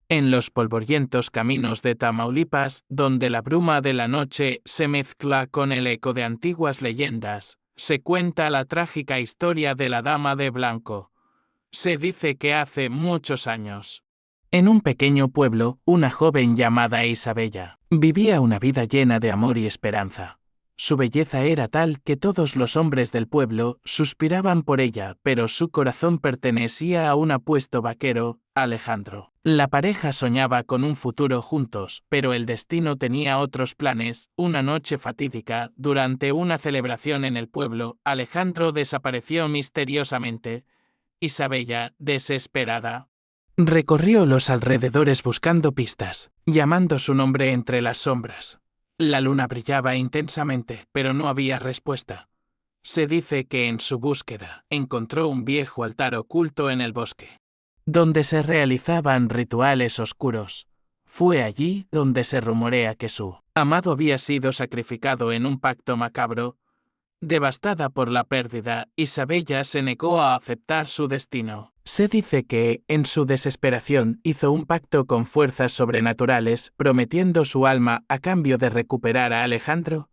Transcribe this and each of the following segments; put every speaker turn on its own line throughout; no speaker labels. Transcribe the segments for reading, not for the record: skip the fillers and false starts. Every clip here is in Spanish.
En los polvorientos caminos de Tamaulipas, donde la bruma de la noche se mezcla con el eco de antiguas leyendas, se cuenta la trágica historia de la Dama de Blanco. Se dice que hace muchos años, en un pequeño pueblo, una joven llamada Isabella vivía una vida llena de amor y esperanza. Su belleza era tal que todos los hombres del pueblo suspiraban por ella, pero su corazón pertenecía a un apuesto vaquero, Alejandro. La pareja soñaba con un futuro juntos, pero el destino tenía otros planes. Una noche fatídica, durante una celebración en el pueblo, Alejandro desapareció misteriosamente. Isabella, desesperada, recorrió los alrededores buscando pistas, llamando su nombre entre las sombras. La luna brillaba intensamente, pero no había respuesta. Se dice que en su búsqueda encontró un viejo altar oculto en el bosque, donde se realizaban rituales oscuros. Fue allí donde se rumorea que su amado había sido sacrificado en un pacto macabro. Devastada por la pérdida, Isabella se negó a aceptar su destino. Se dice que, en su desesperación, hizo un pacto con fuerzas sobrenaturales, prometiendo su alma a cambio de recuperar a Alejandro.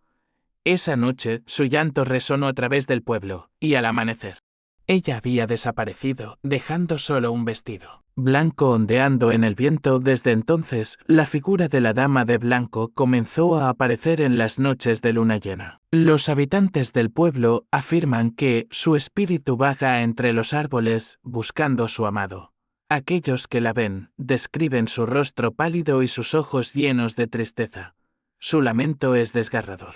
Esa noche, su llanto resonó a través del pueblo, y al amanecer, ella había desaparecido, dejando solo un vestido blanco ondeando en el viento. Desde entonces, la figura de la Dama de Blanco comenzó a aparecer en las noches de luna llena. Los habitantes del pueblo afirman que su espíritu vaga entre los árboles buscando a su amado. Aquellos que la ven describen su rostro pálido y sus ojos llenos de tristeza. Su lamento es desgarrador.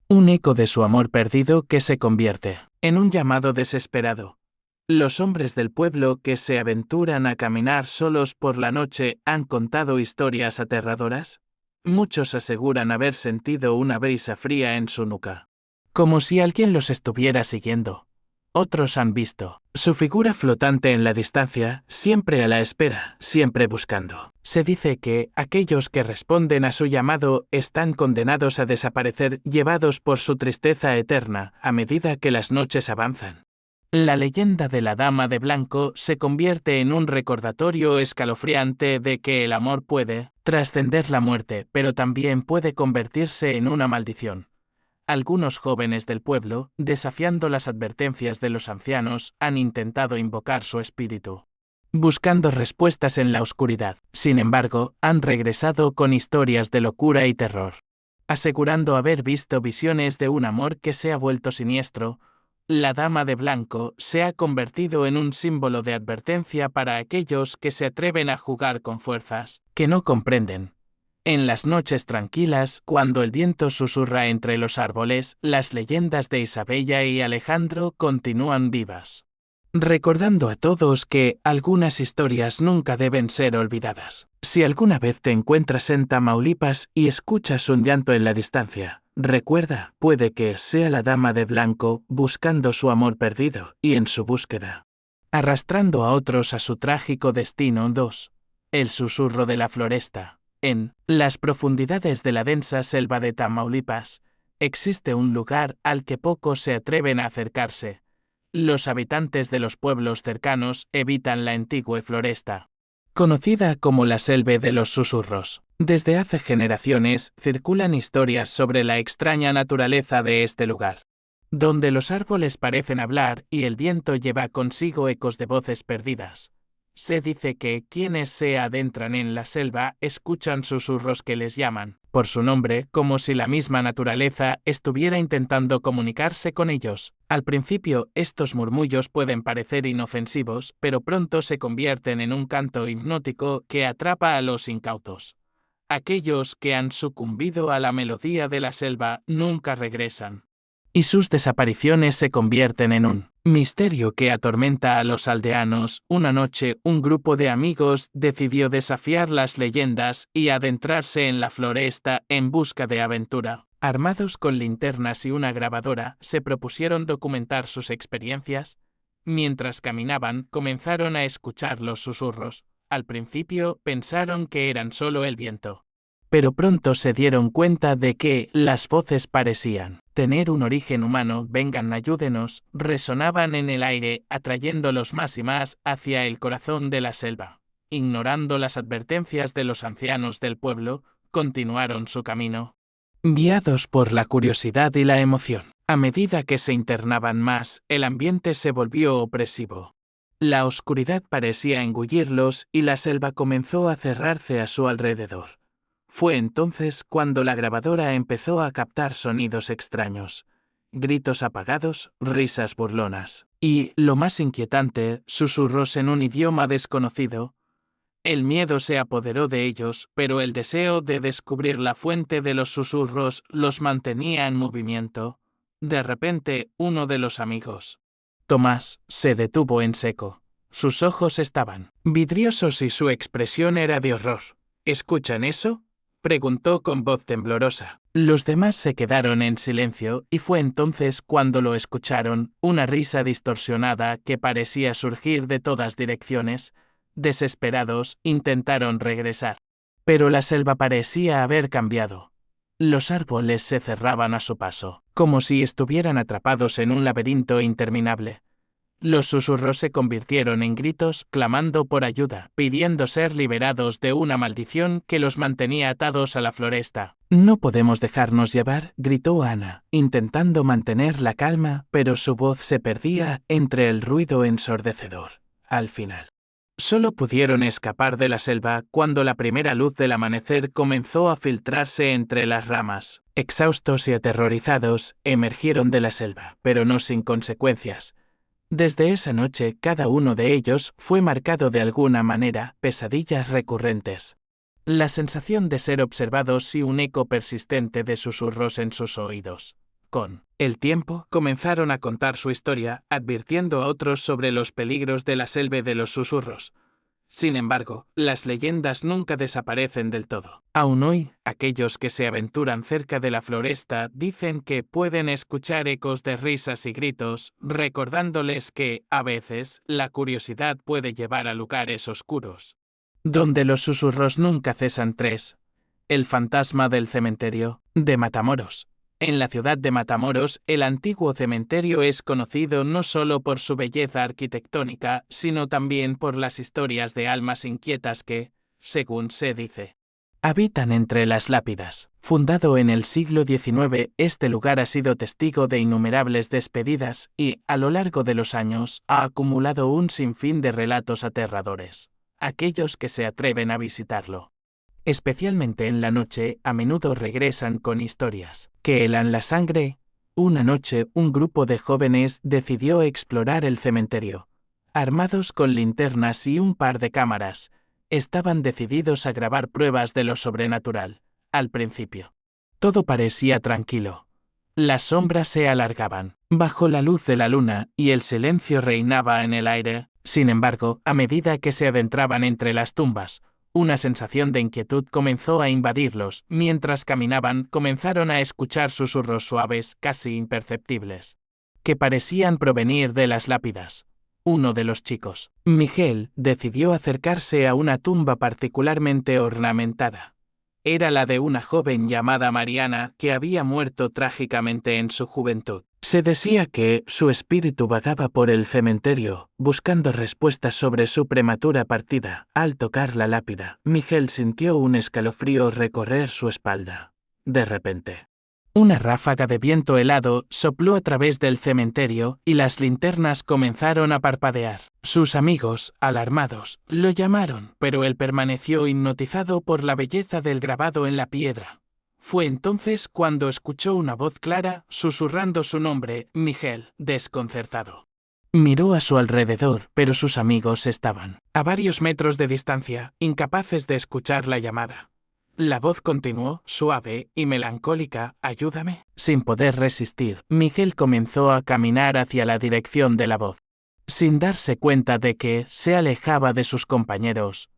Un eco de su amor perdido que se convierte en un llamado desesperado. Los hombres del pueblo que se aventuran a caminar solos por la noche han contado historias aterradoras. Muchos aseguran haber sentido una brisa fría en su nuca, como si alguien los estuviera siguiendo. Otros han visto su figura flotante en la distancia, siempre a la espera, siempre buscando. Se dice que aquellos que responden a su llamado están condenados a desaparecer, llevados por su tristeza eterna, a medida que las noches avanzan. La leyenda de la Dama de Blanco se convierte en un recordatorio escalofriante de que el amor puede trascender la muerte, pero también puede convertirse en una maldición. Algunos jóvenes del pueblo, desafiando las advertencias de los ancianos, han intentado invocar su espíritu, buscando respuestas en la oscuridad. Sin embargo, han regresado con historias de locura y terror, asegurando haber visto visiones de un amor que se ha vuelto siniestro. La Dama de Blanco se ha convertido en un símbolo de advertencia para aquellos que se atreven a jugar con fuerzas que no comprenden. En las noches tranquilas, cuando el viento susurra entre los árboles, las leyendas de Isabella y Alejandro continúan vivas, recordando a todos que algunas historias nunca deben ser olvidadas. Si alguna vez te encuentras en Tamaulipas y escuchas un llanto en la distancia, recuerda, puede que sea la Dama de Blanco buscando su amor perdido y en su búsqueda, arrastrando a otros a su trágico destino. 2. El susurro de la floresta. En las profundidades de la densa selva de Tamaulipas, existe un lugar al que pocos se atreven a acercarse. Los habitantes de los pueblos cercanos evitan la antigua floresta, conocida como la selva de los susurros. Desde hace generaciones circulan historias sobre la extraña naturaleza de este lugar, donde los árboles parecen hablar y el viento lleva consigo ecos de voces perdidas. Se dice que quienes se adentran en la selva escuchan susurros que les llaman por su nombre, como si la misma naturaleza estuviera intentando comunicarse con ellos. Al principio, estos murmullos pueden parecer inofensivos, pero pronto se convierten en un canto hipnótico que atrapa a los incautos. Aquellos que han sucumbido a la melodía de la selva nunca regresan, y sus desapariciones se convierten en un misterio que atormenta a los aldeanos. Una noche, un grupo de amigos decidió desafiar las leyendas y adentrarse en la floresta en busca de aventura. Armados con linternas y una grabadora, se propusieron documentar sus experiencias. Mientras caminaban, comenzaron a escuchar los susurros. Al principio, pensaron que eran solo el viento, pero pronto se dieron cuenta de que las voces parecían tener un origen humano. Vengan, ayúdenos, resonaban en el aire, atrayéndolos más y más hacia el corazón de la selva. ignorando las advertencias de los ancianos del pueblo, continuaron su camino, guiados por la curiosidad y la emoción. A medida que se internaban más, el ambiente se volvió opresivo. La oscuridad parecía engullirlos y la selva comenzó a cerrarse a su alrededor. Fue entonces cuando la grabadora empezó a captar sonidos extraños. Gritos apagados, risas burlonas. Y, lo más inquietante, susurros en un idioma desconocido. El miedo se apoderó de ellos, pero el deseo de descubrir la fuente de los susurros los mantenía en movimiento. De repente, uno de los amigos, Tomás, se detuvo en seco. Sus ojos estaban vidriosos y su expresión era de horror. ¿Escuchan eso?, preguntó con voz temblorosa. Los demás se quedaron en silencio y fue entonces cuando lo escucharon, una risa distorsionada que parecía surgir de todas direcciones. Desesperados, intentaron regresar. Pero la selva parecía haber cambiado. Los árboles se cerraban a su paso, como si estuvieran atrapados en un laberinto interminable. Los susurros se convirtieron en gritos, clamando por ayuda, pidiendo ser liberados de una maldición que los mantenía atados a la floresta. «No podemos dejarnos llevar», gritó Ana, intentando mantener la calma, pero su voz se perdía entre el ruido ensordecedor. Al final, solo pudieron escapar de la selva cuando la primera luz del amanecer comenzó a filtrarse entre las ramas. Exhaustos y aterrorizados, emergieron de la selva, pero no sin consecuencias. Desde esa noche, cada uno de ellos fue marcado de alguna manera, pesadillas recurrentes. La sensación de ser observados y un eco persistente de susurros en sus oídos. Con el tiempo, comenzaron a contar su historia, advirtiendo a otros sobre los peligros de la selva de los susurros. Sin embargo, las leyendas nunca desaparecen del todo. Aún hoy, aquellos que se aventuran cerca de la floresta dicen que pueden escuchar ecos de risas y gritos, recordándoles que, a veces, la curiosidad puede llevar a lugares oscuros, donde los susurros nunca cesan. 3. El fantasma del cementerio de Matamoros. En la ciudad de Matamoros, el antiguo cementerio es conocido no solo por su belleza arquitectónica, sino también por las historias de almas inquietas que, según se dice, habitan entre las lápidas. Fundado en el siglo XIX, este lugar ha sido testigo de innumerables despedidas y, a lo largo de los años, ha acumulado un sinfín de relatos aterradores. Aquellos que se atreven a visitarlo, especialmente en la noche, a menudo regresan con historias que helan la sangre. Una noche, un grupo de jóvenes decidió explorar el cementerio. Armados con linternas y un par de cámaras, estaban decididos a grabar pruebas de lo sobrenatural. Al principio, todo parecía tranquilo. Las sombras se alargaban, bajo la luz de la luna, y el silencio reinaba en el aire. Sin embargo, a medida que se adentraban entre las tumbas, una sensación de inquietud comenzó a invadirlos. Mientras caminaban, comenzaron a escuchar susurros suaves, casi imperceptibles, que parecían provenir de las lápidas. Uno de los chicos, Miguel, decidió acercarse a una tumba particularmente ornamentada. Era la de una joven llamada Mariana que había muerto trágicamente en su juventud. Se decía que su espíritu vagaba por el cementerio, buscando respuestas sobre su prematura partida. Al tocar la lápida, Miguel sintió un escalofrío recorrer su espalda. De repente, una ráfaga de viento helado sopló a través del cementerio y las linternas comenzaron a parpadear. Sus amigos, alarmados, lo llamaron, pero él permaneció hipnotizado por la belleza del grabado en la piedra. Fue entonces cuando escuchó una voz clara, susurrando su nombre, Miguel, desconcertado. Miró a su alrededor, pero sus amigos estaban a varios metros de distancia, incapaces de escuchar la llamada. La voz continuó, suave y melancólica, «Ayúdame». Sin poder resistir, Miguel comenzó a caminar hacia la dirección de la voz. Sin darse cuenta de que se alejaba de sus compañeros,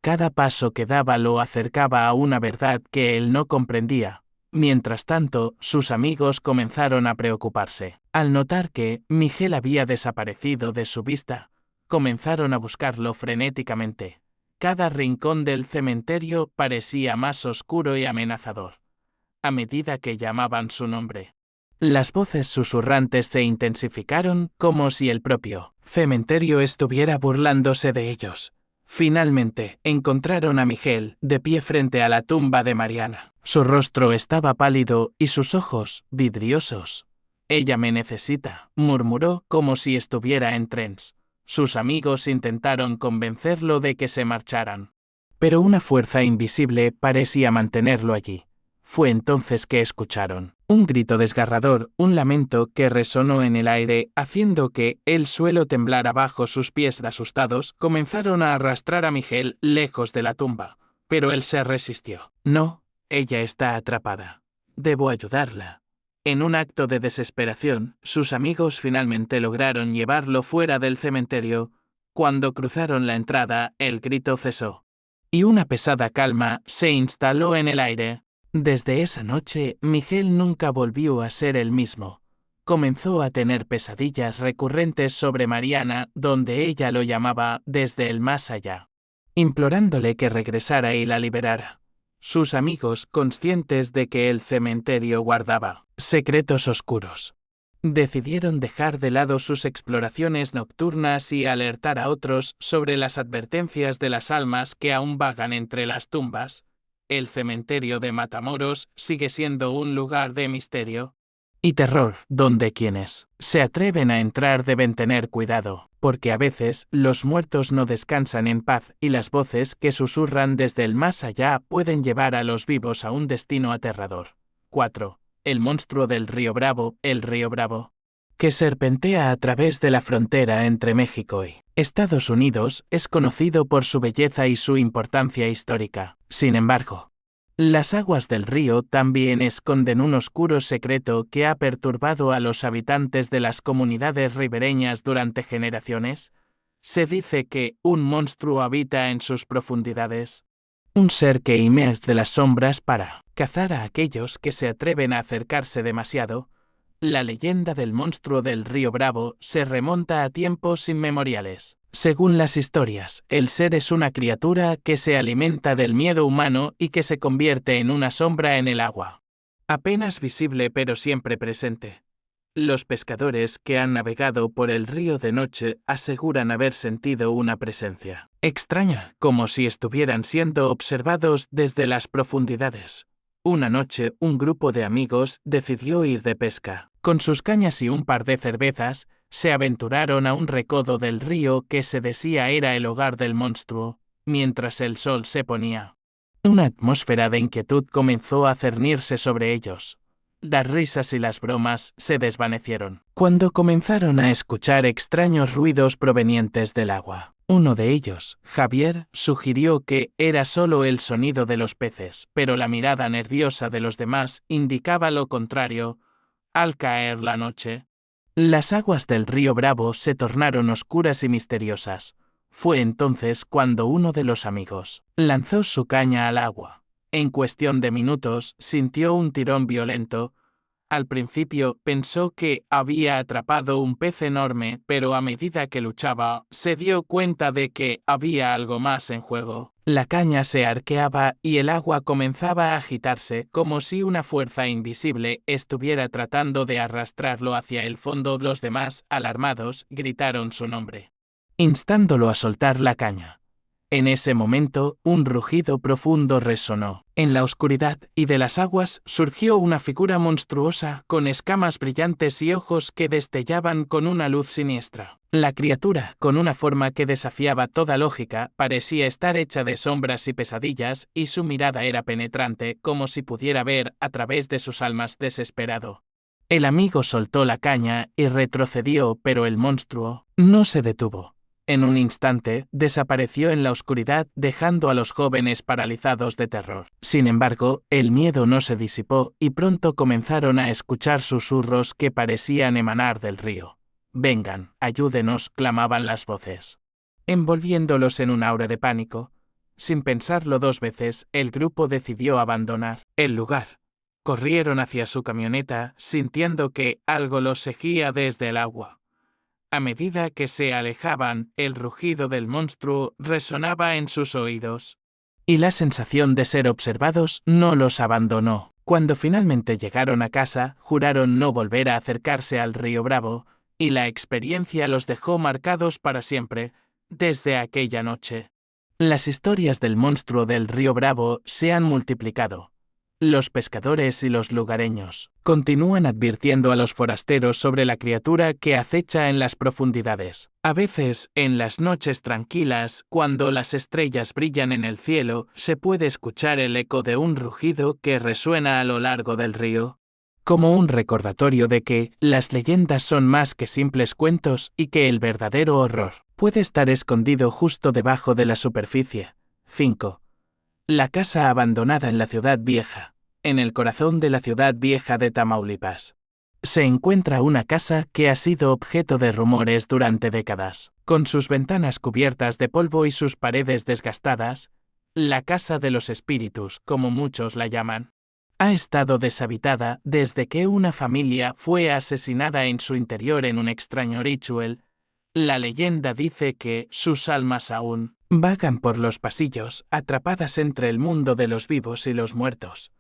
cada paso que daba lo acercaba a una verdad que él no comprendía. Mientras tanto, sus amigos comenzaron a preocuparse. Al notar que Miguel había desaparecido de su vista, comenzaron a buscarlo frenéticamente. Cada rincón del cementerio parecía más oscuro y amenazador. A medida que llamaban su nombre, las voces susurrantes se intensificaron como si el propio cementerio estuviera burlándose de ellos. Finalmente, encontraron a Miguel, de pie frente a la tumba de Mariana. Su rostro estaba pálido y sus ojos, vidriosos. «Ella me necesita», murmuró como si estuviera en trance. Sus amigos intentaron convencerlo de que se marcharan. Pero una fuerza invisible parecía mantenerlo allí. Fue entonces que escucharon un grito desgarrador, un lamento que resonó en el aire, haciendo que el suelo temblara bajo sus pies. Asustados, comenzaron a arrastrar a Miguel lejos de la tumba. Pero él se resistió. «No, ella está atrapada. Debo ayudarla». En un acto de desesperación, sus amigos finalmente lograron llevarlo fuera del cementerio. Cuando cruzaron la entrada, el grito cesó. Y una pesada calma se instaló en el aire. Desde esa noche, Miguel nunca volvió a ser el mismo. Comenzó a tener pesadillas recurrentes sobre Mariana, donde ella lo llamaba desde el más allá, implorándole que regresara y la liberara. Sus amigos, conscientes de que el cementerio guardaba secretos oscuros, decidieron dejar de lado sus exploraciones nocturnas y alertar a otros sobre las advertencias de las almas que aún vagan entre las tumbas. El cementerio de Matamoros sigue siendo un lugar de misterio y terror, donde quienes se atreven a entrar deben tener cuidado, porque a veces los muertos no descansan en paz y las voces que susurran desde el más allá pueden llevar a los vivos a un destino aterrador. 4. El monstruo del río Bravo, el río Bravo, que serpentea a través de la frontera entre México y Estados Unidos, es conocido por su belleza y su importancia histórica. Sin embargo, las aguas del río también esconden un oscuro secreto que ha perturbado a los habitantes de las comunidades ribereñas durante generaciones. Se dice que un monstruo habita en sus profundidades. Un ser que emerge de las sombras para cazar a aquellos que se atreven a acercarse demasiado. La leyenda del monstruo del río Bravo se remonta a tiempos inmemoriales. Según las historias, el ser es una criatura que se alimenta del miedo humano y que se convierte en una sombra en el agua. Apenas visible pero siempre presente. Los pescadores que han navegado por el río de noche aseguran haber sentido una presencia extraña, como si estuvieran siendo observados desde las profundidades. Una noche, un grupo de amigos decidió ir de pesca. Con sus cañas y un par de cervezas, se aventuraron a un recodo del río que se decía era el hogar del monstruo, mientras el sol se ponía. Una atmósfera de inquietud comenzó a cernirse sobre ellos. Las risas y las bromas se desvanecieron cuando comenzaron a escuchar extraños ruidos provenientes del agua. Uno de ellos, Javier, sugirió que era solo el sonido de los peces, pero la mirada nerviosa de los demás indicaba lo contrario. Al caer la noche, las aguas del río Bravo se tornaron oscuras y misteriosas. Fue entonces cuando uno de los amigos lanzó su caña al agua. En cuestión de minutos, sintió un tirón violento. Al principio pensó que había atrapado un pez enorme, pero a medida que luchaba, se dio cuenta de que había algo más en juego. La caña se arqueaba y el agua comenzaba a agitarse como si una fuerza invisible estuviera tratando de arrastrarlo hacia el fondo. Los demás, alarmados, gritaron su nombre, instándolo a soltar la caña. En ese momento, un rugido profundo resonó. En la oscuridad y de las aguas surgió una figura monstruosa, con escamas brillantes y ojos que destellaban con una luz siniestra. La criatura, con una forma que desafiaba toda lógica, parecía estar hecha de sombras y pesadillas, y su mirada era penetrante, como si pudiera ver a través de sus almas desesperado. El amigo soltó la caña y retrocedió, pero el monstruo no se detuvo. En un instante, desapareció en la oscuridad, dejando a los jóvenes paralizados de terror. Sin embargo, el miedo no se disipó y pronto comenzaron a escuchar susurros que parecían emanar del río. «Vengan, ayúdenos», clamaban las voces, envolviéndolos en un aura de pánico. Sin pensarlo dos veces, el grupo decidió abandonar el lugar. Corrieron hacia su camioneta, sintiendo que algo los seguía desde el agua. A medida que se alejaban, el rugido del monstruo resonaba en sus oídos. Y la sensación de ser observados no los abandonó. Cuando finalmente llegaron a casa, juraron no volver a acercarse al río Bravo, y la experiencia los dejó marcados para siempre. Desde aquella noche, Las historias del monstruo del río Bravo se han multiplicado. Los pescadores y los lugareños continúan advirtiendo a los forasteros sobre la criatura que acecha en las profundidades. A veces, en las noches tranquilas, cuando las estrellas brillan en el cielo, se puede escuchar el eco de un rugido que resuena a lo largo del río, como un recordatorio de que las leyendas son más que simples cuentos y que el verdadero horror puede estar escondido justo debajo de la superficie. 5. La casa abandonada en la ciudad vieja. En el corazón de la ciudad vieja de Tamaulipas se encuentra una casa que ha sido objeto de rumores durante décadas. Con sus ventanas cubiertas de polvo y sus paredes desgastadas, la Casa de los Espíritus, como muchos la llaman, ha estado deshabitada desde que una familia fue asesinada en su interior en un extraño ritual. La leyenda dice que sus almas aún vagan por los pasillos, atrapadas entre el mundo de los vivos y los muertos.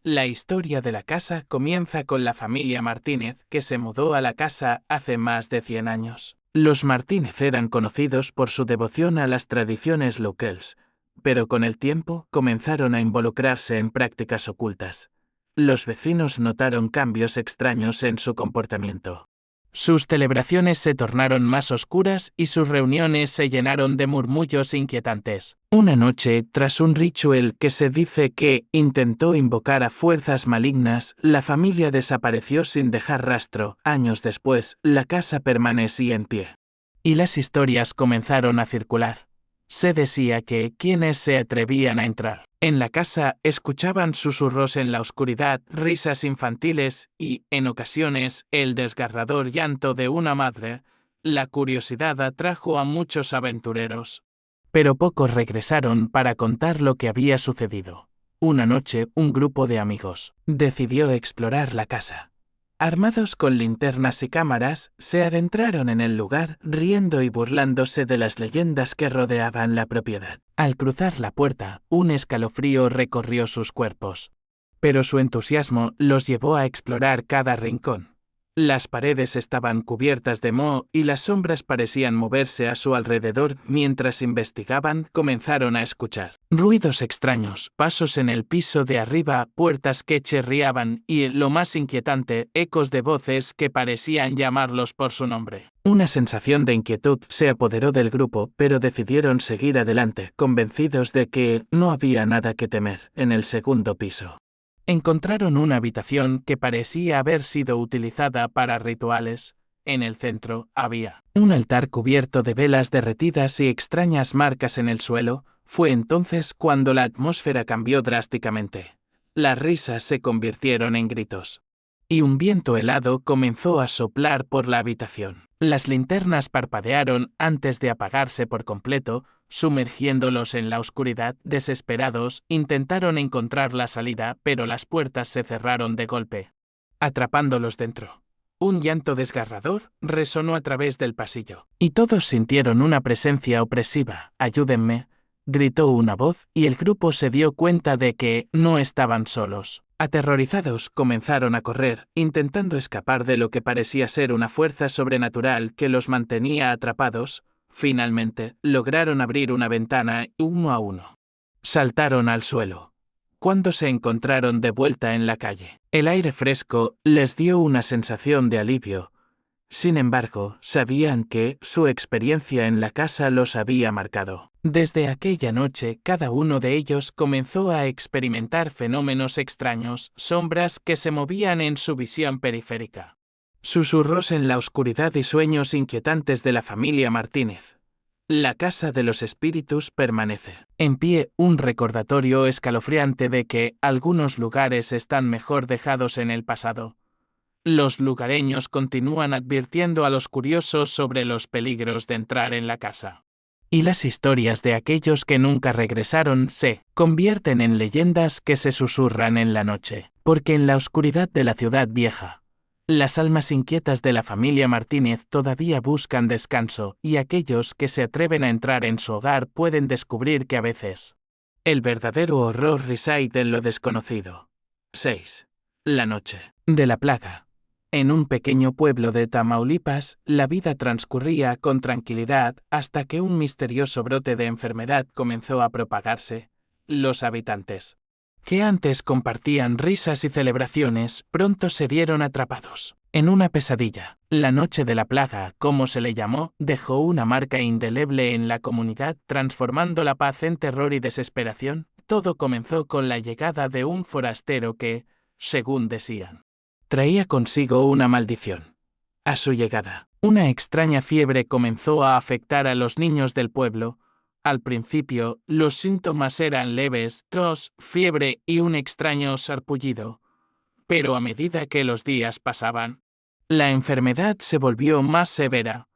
La historia de la casa comienza con la familia Martínez, que se mudó a la casa hace más de 100 años. Los Martínez eran conocidos por su devoción a las tradiciones locales, pero con el tiempo comenzaron a involucrarse en prácticas ocultas. Los vecinos notaron cambios extraños en su comportamiento. Sus celebraciones se tornaron más oscuras y sus reuniones se llenaron de murmullos inquietantes. Una noche, tras un ritual que se dice que intentó invocar a fuerzas malignas, la familia desapareció sin dejar rastro. Años después, la casa permanecía en pie. Y las historias comenzaron a circular. Se decía que quienes se atrevían a entrar en la casa escuchaban susurros en la oscuridad, risas infantiles y, en ocasiones, el desgarrador llanto de una madre. La curiosidad atrajo a muchos aventureros, pero pocos regresaron para contar lo que había sucedido. Una noche, un grupo de amigos decidió explorar la casa. Armados con linternas y cámaras, se adentraron en el lugar, riendo y burlándose de las leyendas que rodeaban la propiedad. Al cruzar la puerta, un escalofrío recorrió sus cuerpos. Pero su entusiasmo los llevó a explorar cada rincón. Las paredes estaban cubiertas de moho y las sombras parecían moverse a su alrededor. Mientras investigaban, comenzaron a escuchar ruidos extraños, pasos en el piso de arriba, puertas que chirriaban y, lo más inquietante, ecos de voces que parecían llamarlos por su nombre. Una sensación de inquietud se apoderó del grupo, pero decidieron seguir adelante, convencidos de que no había nada que temer. En el segundo piso encontraron una habitación que parecía haber sido utilizada para rituales. En el centro había un altar cubierto de velas derretidas y extrañas marcas en el suelo. Fue entonces cuando la atmósfera cambió drásticamente. Las risas se convirtieron en gritos, y un viento helado comenzó a soplar por la habitación. Las linternas parpadearon antes de apagarse por completo, sumergiéndolos en la oscuridad. Desesperados, intentaron encontrar la salida, pero las puertas se cerraron de golpe, atrapándolos dentro. Un llanto desgarrador resonó a través del pasillo, y todos sintieron una presencia opresiva. «Ayúdenme», gritó una voz, y el grupo se dio cuenta de que no estaban solos. Aterrorizados, comenzaron a correr, intentando escapar de lo que parecía ser una fuerza sobrenatural que los mantenía atrapados. Finalmente, lograron abrir una ventana, uno a uno. Saltaron al suelo. Cuando se encontraron de vuelta en la calle, el aire fresco les dio una sensación de alivio. Sin embargo, sabían que su experiencia en la casa los había marcado. Desde aquella noche, cada uno de ellos comenzó a experimentar fenómenos extraños, sombras que se movían en su visión periférica, susurros en la oscuridad y sueños inquietantes de la familia Martínez. La Casa de los Espíritus permanece en pie, un recordatorio escalofriante de que algunos lugares están mejor dejados en el pasado. Los lugareños continúan advirtiendo a los curiosos sobre los peligros de entrar en la casa. Y las historias de aquellos que nunca regresaron se convierten en leyendas que se susurran en la noche, porque en la oscuridad de la ciudad vieja, las almas inquietas de la familia Martínez todavía buscan descanso, y aquellos que se atreven a entrar en su hogar pueden descubrir que a veces el verdadero horror reside en lo desconocido. 6. La noche de la plaga. En un pequeño pueblo de Tamaulipas, la vida transcurría con tranquilidad hasta que un misterioso brote de enfermedad comenzó a propagarse. Los habitantes, que antes compartían risas y celebraciones, pronto se vieron atrapados en una pesadilla. La noche de la plaga, como se le llamó, dejó una marca indeleble en la comunidad, transformando la paz en terror y desesperación. Todo comenzó con la llegada de un forastero que, según decían, traía consigo una maldición. A su llegada, una extraña fiebre comenzó a afectar a los niños del pueblo. Al principio, los síntomas eran leves: tos, fiebre y un extraño sarpullido. Pero a medida que los días pasaban, la enfermedad se volvió más severa.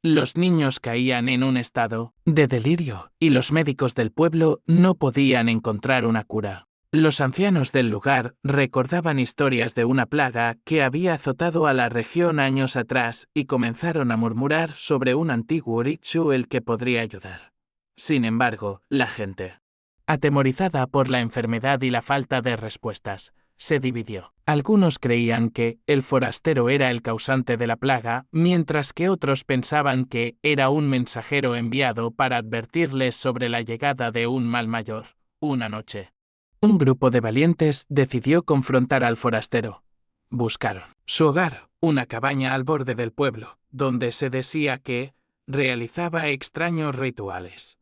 Los niños caían en un estado de delirio, y los médicos del pueblo no podían encontrar una cura. Los ancianos del lugar recordaban historias de una plaga que había azotado a la región años atrás y comenzaron a murmurar sobre un antiguo ritual que podría ayudar. Sin embargo, la gente, atemorizada por la enfermedad y la falta de respuestas, se dividió. Algunos creían que el forastero era el causante de la plaga, mientras que otros pensaban que era un mensajero enviado para advertirles sobre la llegada de un mal mayor. Una noche, un grupo de valientes decidió confrontar al forastero. Buscaron su hogar, una cabaña al borde del pueblo, donde se decía que realizaba extraños rituales.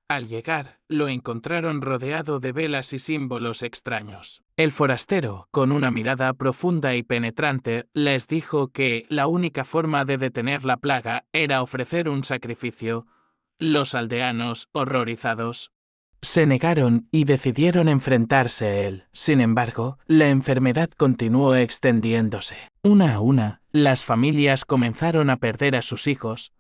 Al llegar, lo encontraron rodeado de velas y símbolos extraños. El forastero, con una mirada profunda y penetrante, les dijo que la única forma de detener la plaga era ofrecer un sacrificio. Los aldeanos, horrorizados, se negaron y decidieron enfrentarse a él. Sin embargo, la enfermedad continuó extendiéndose. Una a una, las familias comenzaron a perder a sus hijos.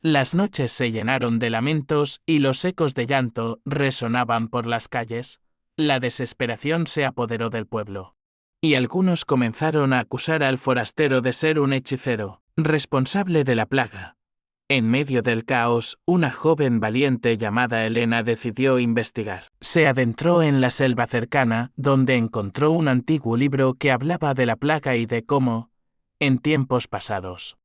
Las noches se llenaron de lamentos y los ecos de llanto resonaban por las calles. La desesperación se apoderó del pueblo. Y algunos comenzaron a acusar al forastero de ser un hechicero, responsable de la plaga. En medio del caos, una joven valiente llamada Elena decidió investigar. Se adentró en la selva cercana, donde encontró un antiguo libro que hablaba de la plaga y de cómo, en tiempos pasados,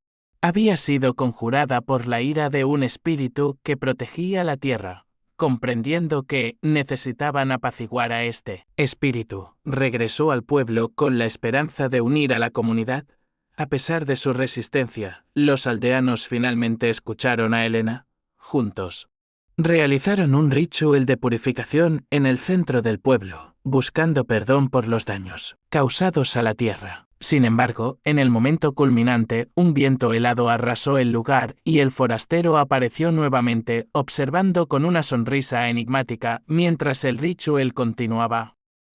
había sido conjurada por la ira de un espíritu que protegía la tierra. Comprendiendo que necesitaban apaciguar a este espíritu, regresó al pueblo con la esperanza de unir a la comunidad. A pesar de su resistencia, los aldeanos finalmente escucharon a Elena. Juntos, realizaron un ritual de purificación en el centro del pueblo, buscando perdón por los daños causados a la tierra. Sin embargo, en el momento culminante, un viento helado arrasó el lugar y el forastero apareció nuevamente, observando con una sonrisa enigmática mientras el ritual continuaba.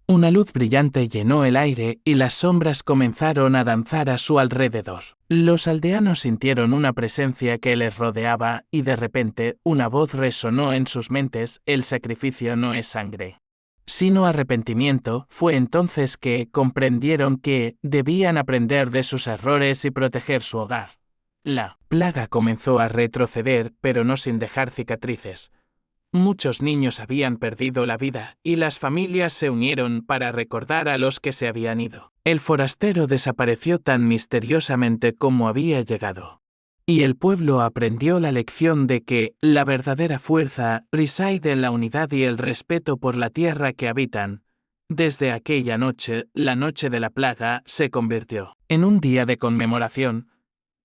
Una luz brillante llenó el aire y las sombras comenzaron a danzar a su alrededor. Los aldeanos sintieron una presencia que les rodeaba y de repente una voz resonó en sus mentes: el sacrificio no es sangre, sino arrepentimiento. Fue entonces que comprendieron que debían aprender de sus errores y proteger su hogar. La plaga comenzó a retroceder, pero no sin dejar cicatrices. Muchos niños habían perdido la vida, y las familias se unieron para recordar a los que se habían ido. El forastero desapareció tan misteriosamente como había llegado. Y el pueblo aprendió la lección de que la verdadera fuerza reside en la unidad y el respeto por la tierra que habitan. Desde aquella noche, la noche de la plaga se convirtió en un día de conmemoración.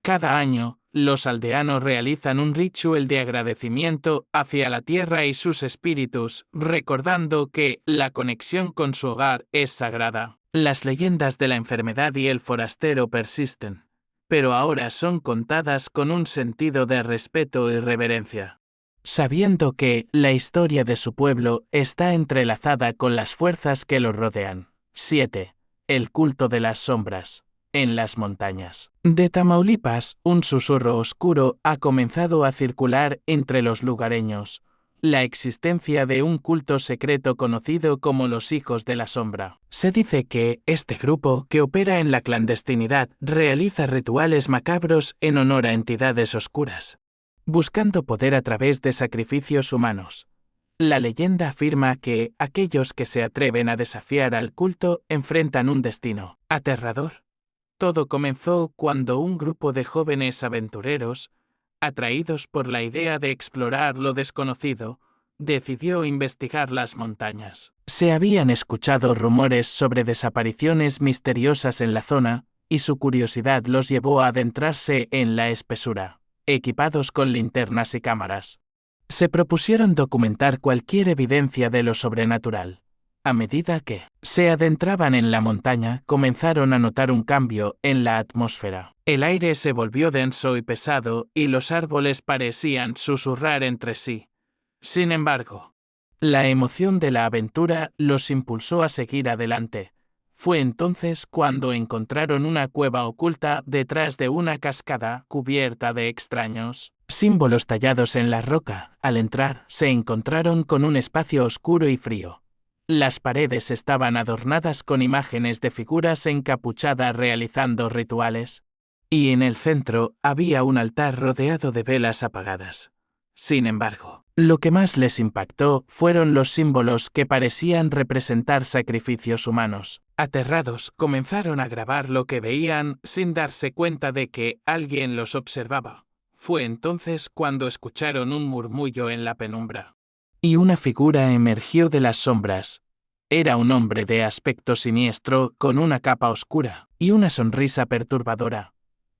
Cada año, los aldeanos realizan un ritual de agradecimiento hacia la tierra y sus espíritus, recordando que la conexión con su hogar es sagrada. Las leyendas de la enfermedad y el forastero persisten, pero ahora son contadas con un sentido de respeto y reverencia, sabiendo que la historia de su pueblo está entrelazada con las fuerzas que lo rodean. 7. El culto de las sombras. En las montañas de Tamaulipas, un susurro oscuro ha comenzado a circular entre los lugareños: la existencia de un culto secreto conocido como los Hijos de la Sombra. Se dice que este grupo, que opera en la clandestinidad, realiza rituales macabros en honor a entidades oscuras, buscando poder a través de sacrificios humanos. La leyenda afirma que aquellos que se atreven a desafiar al culto enfrentan un destino aterrador. Todo comenzó cuando un grupo de jóvenes aventureros, atraídos por la idea de explorar lo desconocido, decidió investigar las montañas. Se habían escuchado rumores sobre desapariciones misteriosas en la zona, y su curiosidad los llevó a adentrarse en la espesura, equipados con linternas y cámaras. Se propusieron documentar cualquier evidencia de lo sobrenatural. A medida que se adentraban en la montaña, comenzaron a notar un cambio en la atmósfera. El aire se volvió denso y pesado, y los árboles parecían susurrar entre sí. Sin embargo, la emoción de la aventura los impulsó a seguir adelante. Fue entonces cuando encontraron una cueva oculta detrás de una cascada cubierta de extraños símbolos tallados en la roca. Al entrar, se encontraron con un espacio oscuro y frío. Las paredes estaban adornadas con imágenes de figuras encapuchadas realizando rituales. Y en el centro había un altar rodeado de velas apagadas. Sin embargo, lo que más les impactó fueron los símbolos que parecían representar sacrificios humanos. Aterrados, comenzaron a grabar lo que veían sin darse cuenta de que alguien los observaba. Fue entonces cuando escucharon un murmullo en la penumbra. Y una figura emergió de las sombras. Era un hombre de aspecto siniestro, con una capa oscura y una sonrisa perturbadora.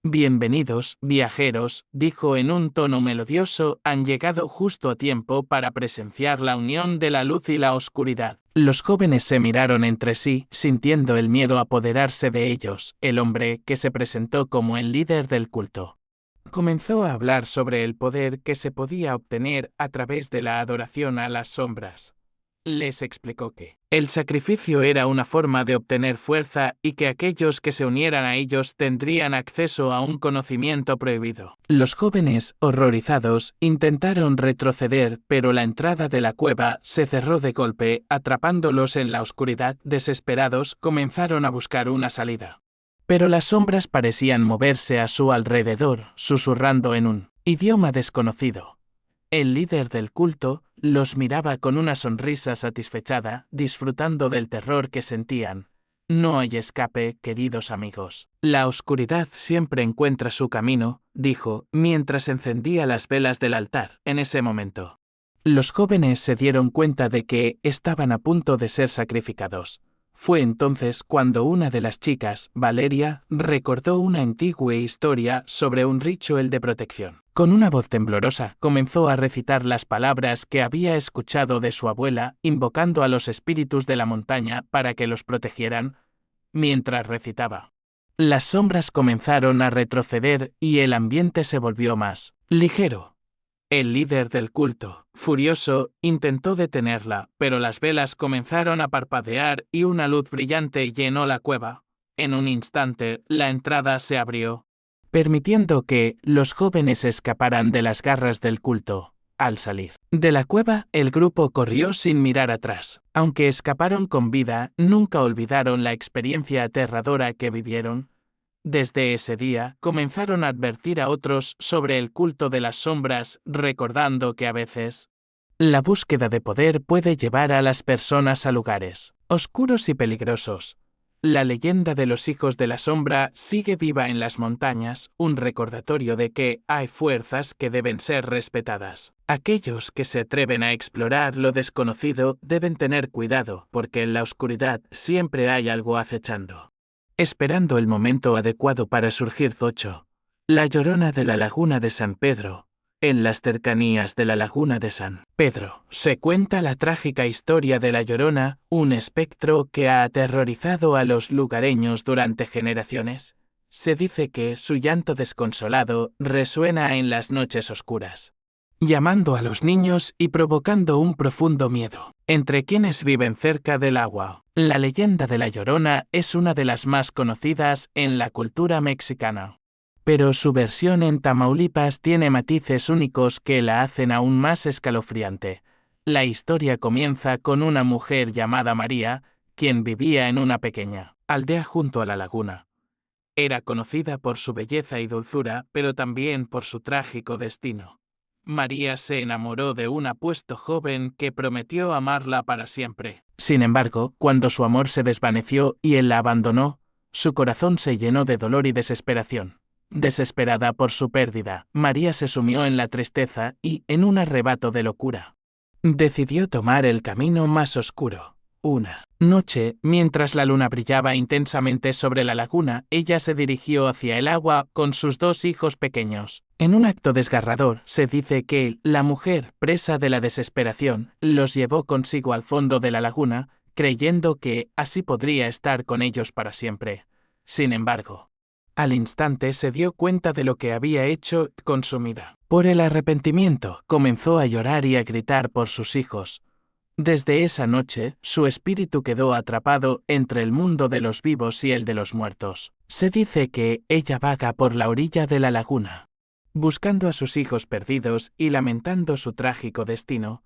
«Bienvenidos, viajeros», dijo en un tono melodioso, «han llegado justo a tiempo para presenciar la unión de la luz y la oscuridad». Los jóvenes se miraron entre sí, sintiendo el miedo apoderarse de ellos. El hombre, que se presentó como el líder del culto, comenzó a hablar sobre el poder que se podía obtener a través de la adoración a las sombras. Les explicó que el sacrificio era una forma de obtener fuerza y que aquellos que se unieran a ellos tendrían acceso a un conocimiento prohibido. Los jóvenes, horrorizados, intentaron retroceder, pero la entrada de la cueva se cerró de golpe, atrapándolos en la oscuridad. Desesperados, comenzaron a buscar una salida. Pero las sombras parecían moverse a su alrededor, susurrando en un idioma desconocido. El líder del culto los miraba con una sonrisa satisfechada, disfrutando del terror que sentían. «No hay escape, queridos amigos. La oscuridad siempre encuentra su camino», dijo, mientras encendía las velas del altar. En ese momento, los jóvenes se dieron cuenta de que estaban a punto de ser sacrificados. Fue entonces cuando una de las chicas, Valeria, recordó una antigua historia sobre un ritual de protección. Con una voz temblorosa, comenzó a recitar las palabras que había escuchado de su abuela, invocando a los espíritus de la montaña para que los protegieran. Mientras recitaba, las sombras comenzaron a retroceder y el ambiente se volvió más ligero. El líder del culto, furioso, intentó detenerla, pero las velas comenzaron a parpadear y una luz brillante llenó la cueva. En un instante, la entrada se abrió, permitiendo que los jóvenes escaparan de las garras del culto. Al salir de la cueva, el grupo corrió sin mirar atrás. Aunque escaparon con vida, nunca olvidaron la experiencia aterradora que vivieron. Desde ese día, comenzaron a advertir a otros sobre el culto de las sombras, recordando que a veces la búsqueda de poder puede llevar a las personas a lugares oscuros y peligrosos. La leyenda de los hijos de la sombra sigue viva en las montañas, un recordatorio de que hay fuerzas que deben ser respetadas. Aquellos que se atreven a explorar lo desconocido deben tener cuidado, porque en la oscuridad siempre hay algo acechando, esperando el momento adecuado para surgir. 8. La Llorona de la Laguna de San Pedro. En las cercanías de la Laguna de San Pedro, se cuenta la trágica historia de la Llorona, un espectro que ha aterrorizado a los lugareños durante generaciones. Se dice que su llanto desconsolado resuena en las noches oscuras, llamando a los niños y provocando un profundo miedo entre quienes viven cerca del agua. La leyenda de la Llorona es una de las más conocidas en la cultura mexicana, pero su versión en Tamaulipas tiene matices únicos que la hacen aún más escalofriante. La historia comienza con una mujer llamada María, quien vivía en una pequeña aldea junto a la laguna. Era conocida por su belleza y dulzura, pero también por su trágico destino. María se enamoró de un apuesto joven que prometió amarla para siempre. Sin embargo, cuando su amor se desvaneció y él la abandonó, Su corazón se llenó de dolor y desesperación. Desesperada por su pérdida, María se sumió en la tristeza y, en un arrebato de locura, decidió tomar el camino más oscuro. Una noche, mientras la luna brillaba intensamente sobre la laguna, ella se dirigió hacia el agua con sus 2 hijos pequeños. En un acto desgarrador, se dice que la mujer, presa de la desesperación, los llevó consigo al fondo de la laguna, creyendo que así podría estar con ellos para siempre. Sin embargo, al instante se dio cuenta de lo que había hecho, consumida por el arrepentimiento, comenzó a llorar y a gritar por sus hijos. Desde esa noche, su espíritu quedó atrapado entre el mundo de los vivos y el de los muertos. Se dice que ella vaga por la orilla de la laguna, buscando a sus hijos perdidos y lamentando su trágico destino.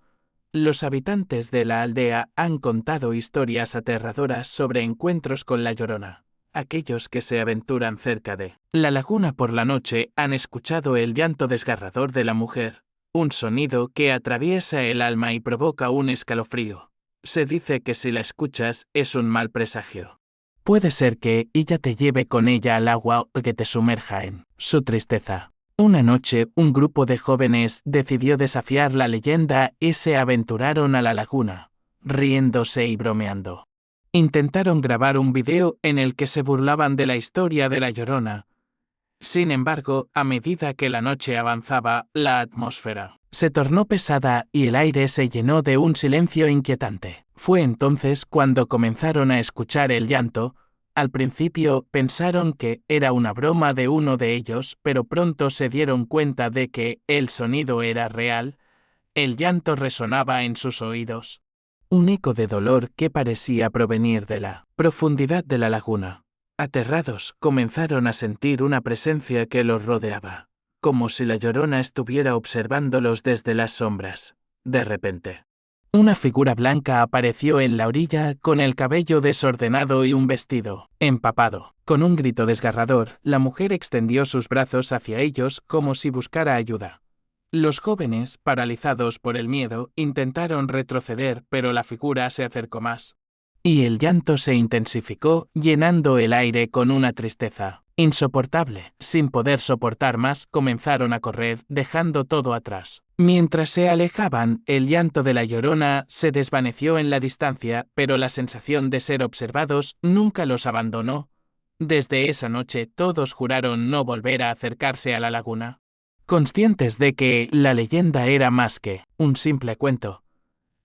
Los habitantes de la aldea han contado historias aterradoras sobre encuentros con la Llorona. Aquellos que se aventuran cerca de la laguna por la noche han escuchado el llanto desgarrador de la mujer, un sonido que atraviesa el alma y provoca un escalofrío. Se dice que si la escuchas es un mal presagio. Puede ser que ella te lleve con ella al agua o que te sumerja en su tristeza. Una noche, un grupo de jóvenes decidió desafiar la leyenda y se aventuraron a la laguna, riéndose y bromeando. Intentaron grabar un video en el que se burlaban de la historia de la Llorona. Sin embargo, a medida que la noche avanzaba, la atmósfera se tornó pesada y el aire se llenó de un silencio inquietante. Fue entonces cuando comenzaron a escuchar el llanto. Al principio pensaron que era una broma de uno de ellos, pero pronto se dieron cuenta de que el sonido era real. El llanto resonaba en sus oídos. Un eco de dolor que parecía provenir de la profundidad de la laguna. Aterrados, comenzaron a sentir una presencia que los rodeaba, como si la Llorona estuviera observándolos desde las sombras. De repente, una figura blanca apareció en la orilla con el cabello desordenado y un vestido empapado. Con un grito desgarrador, la mujer extendió sus brazos hacia ellos como si buscara ayuda. Los jóvenes, paralizados por el miedo, intentaron retroceder, pero la figura se acercó más. Y el llanto se intensificó, llenando el aire con una tristeza insoportable. Sin poder soportar más, comenzaron a correr, dejando todo atrás. Mientras se alejaban, el llanto de la Llorona se desvaneció en la distancia, pero la sensación de ser observados nunca los abandonó. Desde esa noche, todos juraron no volver a acercarse a la laguna, conscientes de que la leyenda era más que un simple cuento.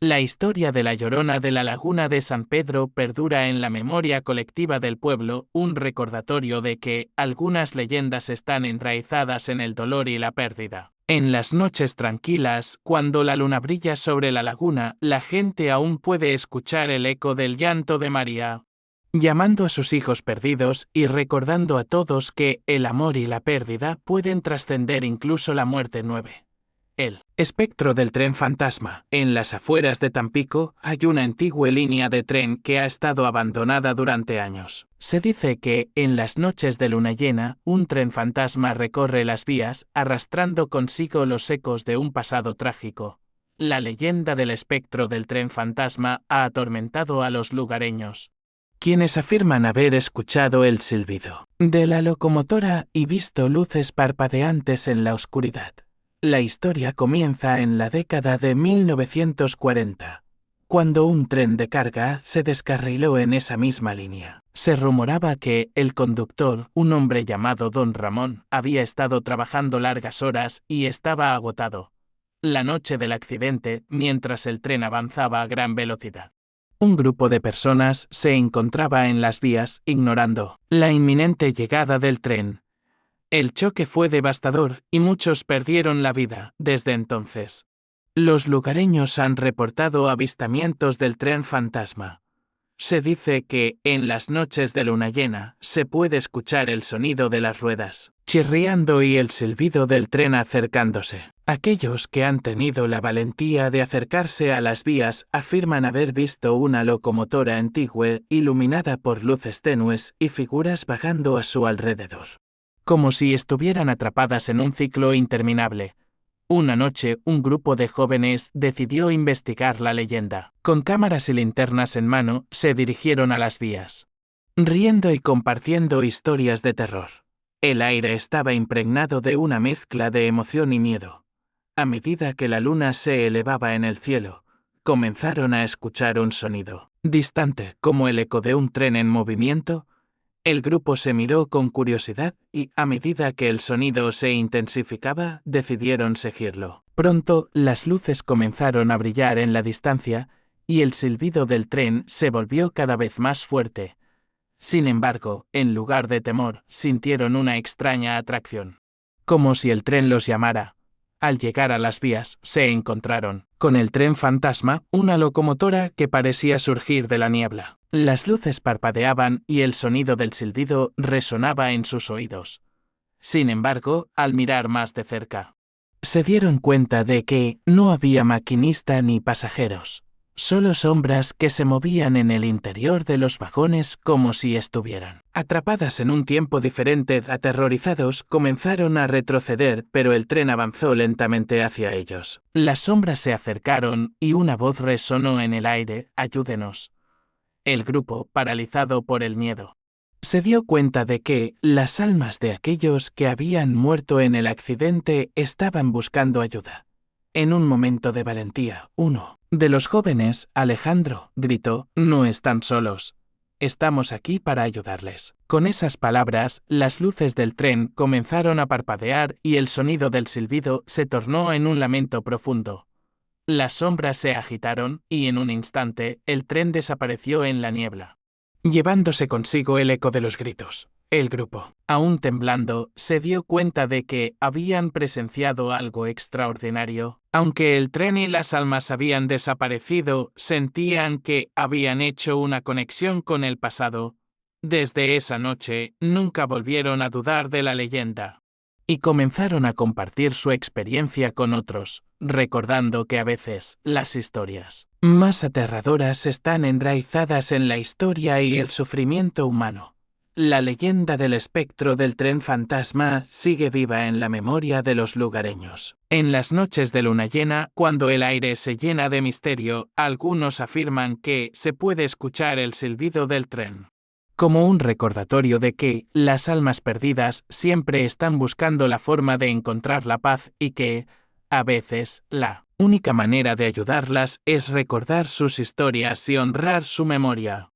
La historia de la Llorona de la Laguna de San Pedro perdura en la memoria colectiva del pueblo, un recordatorio de que algunas leyendas están enraizadas en el dolor y la pérdida. En las noches tranquilas, cuando la luna brilla sobre la laguna, la gente aún puede escuchar el eco del llanto de María, llamando a sus hijos perdidos y recordando a todos que el amor y la pérdida pueden trascender incluso la muerte. 9. El espectro del tren fantasma. En las afueras de Tampico hay una antigua línea de tren que ha estado abandonada durante años. Se dice que, en las noches de luna llena, un tren fantasma recorre las vías, arrastrando consigo los ecos de un pasado trágico. La leyenda del espectro del tren fantasma ha atormentado a los lugareños, quienes afirman haber escuchado el silbido de la locomotora y visto luces parpadeantes en la oscuridad. La historia comienza en la década de 1940, cuando un tren de carga se descarriló en esa misma línea. Se rumoraba que el conductor, un hombre llamado Don Ramón, había estado trabajando largas horas y estaba agotado. La noche del accidente, mientras el tren avanzaba a gran velocidad, un grupo de personas se encontraba en las vías, ignorando la inminente llegada del tren. El choque fue devastador y muchos perdieron la vida. Desde entonces, los lugareños han reportado avistamientos del tren fantasma. Se dice que, en las noches de luna llena, se puede escuchar el sonido de las ruedas chirriando y el silbido del tren acercándose. Aquellos que han tenido la valentía de acercarse a las vías afirman haber visto una locomotora antigua iluminada por luces tenues y figuras vagando a su alrededor, como si estuvieran atrapadas en un ciclo interminable. Una noche, un grupo de jóvenes decidió investigar la leyenda. Con cámaras y linternas en mano, se dirigieron a las vías. riendo y compartiendo historias de terror. El aire estaba impregnado de una mezcla de emoción y miedo. A medida que la luna se elevaba en el cielo, comenzaron a escuchar un sonido distante, como el eco de un tren en movimiento. El grupo se miró con curiosidad y, a medida que el sonido se intensificaba, decidieron seguirlo. Pronto, las luces comenzaron a brillar en la distancia, y el silbido del tren se volvió cada vez más fuerte. Sin embargo, en lugar de temor, sintieron una extraña atracción. Como si el tren los llamara. Al llegar a las vías, se encontraron con el tren fantasma, una locomotora que parecía surgir de la niebla. Las luces parpadeaban y el sonido del silbido resonaba en sus oídos. Sin embargo, al mirar más de cerca, se dieron cuenta de que no había maquinista ni pasajeros, solo sombras que se movían en el interior de los vagones como si estuvieran atrapadas en un tiempo diferente. Aterrorizados, comenzaron a retroceder, pero el tren avanzó lentamente hacia ellos. Las sombras se acercaron y una voz resonó en el aire: «Ayúdenos». El grupo, paralizado por el miedo, se dio cuenta de que las almas de aquellos que habían muerto en el accidente estaban buscando ayuda. En un momento de valentía, uno de los jóvenes, Alejandro, gritó: «No están solos. Estamos aquí para ayudarles». Con esas palabras, las luces del tren comenzaron a parpadear y el sonido del silbido se tornó en un lamento profundo. Las sombras se agitaron y en un instante el tren desapareció en la niebla, llevándose consigo el eco de los gritos. El grupo, aún temblando, se dio cuenta de que habían presenciado algo extraordinario. Aunque el tren y las almas habían desaparecido, sentían que habían hecho una conexión con el pasado. Desde esa noche, nunca volvieron a dudar de la leyenda. Y comenzaron a compartir su experiencia con otros, recordando que a veces las historias más aterradoras están enraizadas en la historia y el sufrimiento humano. La leyenda del espectro del tren fantasma sigue viva en la memoria de los lugareños. En las noches de luna llena, cuando el aire se llena de misterio, algunos afirman que se puede escuchar el silbido del tren, como un recordatorio de que las almas perdidas siempre están buscando la forma de encontrar la paz y que, a veces, la única manera de ayudarlas es recordar sus historias y honrar su memoria.